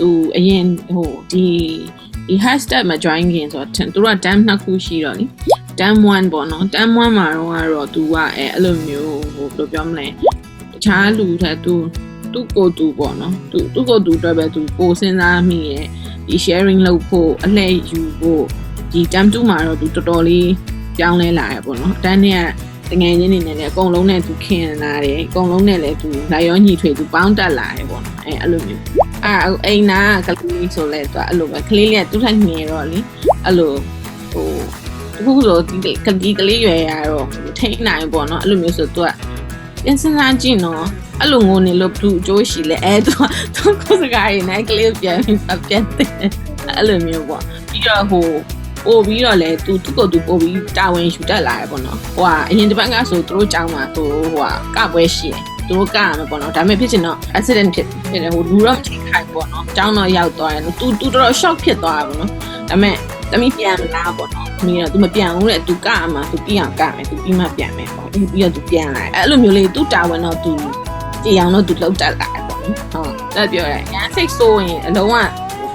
သူအရင်ဟိုဒီ hashtag မ join ခင်ဆိုတော့သူက dam နှစ်ခုရှိတော့လေ dam 1ပေါ့နော် dam 1မှာတော့သူကအဲ့လိုမျိုးဟိုဘယ်လိုပြောမလဲတခြားလူထက်သူကိုသူပေါ့နော်သူကိုသူအတွက်ပဲသူပိုစဉ်းစားမိရဲ့ဒီ sharing လုပ်ဖို့အလှည့်ယူဖို့ဒီ dam 2မှာတော့သူတော်တော်လေးပြောင်းလဲလာရပေါ့နော်တန်းနဲ့တငယ်ချင်းတွေနဲ့လည်းအကုန်လုံးနဲ့သူခင်လာတယ်အကုန်လုံးနဲ့လည်းသူလိုက်ရောညီထွေသူပေါင်းတက်လာတယ်ပေါ့နော်အဲ့လိုမျိုးအိမ်နာကလေးဆိုလဲသူအဲ့လိုပဲကလေးလေးကသူ့ထိုင်ငယ်တော့လေအဲ့လိုဟိုတခုဆိုဒီကလေးရွယ်ရတော့ထိန်းနိုင်ပေါ့နော်အဲ့လိုမျိုးဆိုသူကပြန်စဉ်းစားကြည့်နော်အဲ့လိုငိုနေလို့သူအကျိုးရှိလဲသူကိုယ်စကားရင်းနဲ့ကလေးပြန်တယ်အဲ့လိုမျိုးပေါ့ပြီးတော့ပို့ပြီးတော့လဲသူကိုသူပို့ပြီးတာဝန်ယူတတ်လာတယ်ပေါ့နော်ဟိုကအရင်တစ်ပတ်ကဆိုသူတို့ကြောင်းမှာသူဟိုကပွဲရှိတယ်သူတို့ကရမယ်ပေါ့နော်ဒါပေမဲ့ဖြစ်ချင်တော့ accident ဖြစ်တယ်ဟိုလူတော့မထိခိုက်ပေါ့နော်ကြောင်းတော့ရောက်သွားတယ်သူတော်တော် shock ဖြစ်သွားတာပေါ့နော်ဒါပေမဲ့သမီးပြန်လာပေါ့နော်သမီးကသူမပြန်ဘူးတဲ့သူကရမှာသူပြီးအောင်ကမယ်သူပြီးမှပြန်မယ်ပေါ့ပြီးတော့သူပြန်လာအဲ့လိုမျိုးလေးသူတာဝန်တော့သူကြည်အောင်တော့သူလောက်တက်လာတယ်ပေါ့နော်ဟုတ်ဒါပြောတယ်ညာစိတ်ဆိုးရင်အလုံးဝ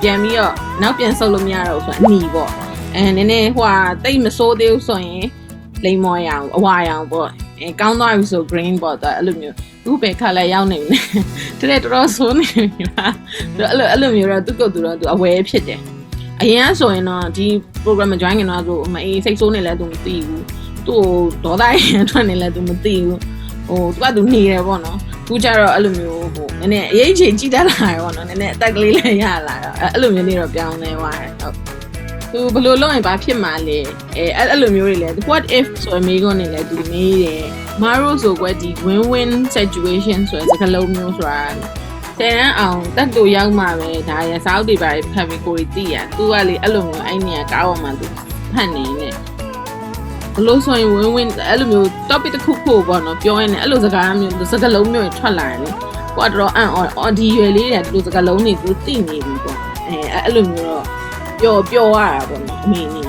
ပြန်ပြီးတော့နောက်ပြန်ဆုပ်လို့မရတော့ဘူးဆိုအနီပေါ့နည်းနည်းဟိုတိတ်မစိုးသေးဘူးဆိုရင်လိမ္မော်ရအောင်အဝါရအောင်ပေါ့ကောင်းသွားပြီဆို green ပေါ့အဲ့လိုမျိုးသူ့ပဲခါလဲရောက်နေတယ်တော်တော်ဆိုးနေလားအဲ့လိုမျိုးတော့သူ့ကိုယ်သူတော့သူအဝဲဖြစ်တယ်အရင်ကဆိုရင်တော့ဒီ program join ခင်တော့သူမအေးစိတ်ဆိုးနေလဲသူမသိဘူးသူ့ဒေါသရင်ထွက်နေလဲသူမသိဘူးဟိုသူကသူနေတယ်ပေါ့နော်သူကြတော့အဲ့လိုမျိုးဟိုနည်းနည်းအရေးချိန်ကြည့်တတ်လာတယ်ပေါ့နော်နည်းနည်းအသက်ကလေးလည်းရလာတော့အဲ့လိုမျိုးလေးတော့ပြောင်းလဲသွားတယ်ဟုတ်သူဘယ်လိုလုပ်ရင်ဘာဖြစ်မှာလဲအဲ့လိုမျိုးတွေလဲ what if ဆိုအမေကုန်းနေလဲသူမေးတယ်မာရိုဆိုကွယ်ဒီ win-win situation ဆိုတဲ့စကားလုံးမျိုးဆိုတာတန်အောင်တက်တူရောက်မှာပဲဒါရစောက်တွေပါဖတ်ပြီးကိုယ်သိရသူကလေအဲ့လိုမျိုးအဲ့နေရာကားပေါ်မှာသူဖတ်နေနေဘလို့ဆိုရင် win-win အဲ့လိုမျိုး topic တစ်ခုခုပေါ့နော်ပြောရင်လည်းအဲ့လိုစကားမျိုးစကားလုံးမျိုးထွက်လာတယ်လေကိုကတော့ဒီရွယ်လေးတွေကဒီလိုစကားလုံးတွေကိုသိနေပြီပေါ့အဲ့လိုမျိုးတော့ပျော်ရတာပေါ့နော်အမေနေက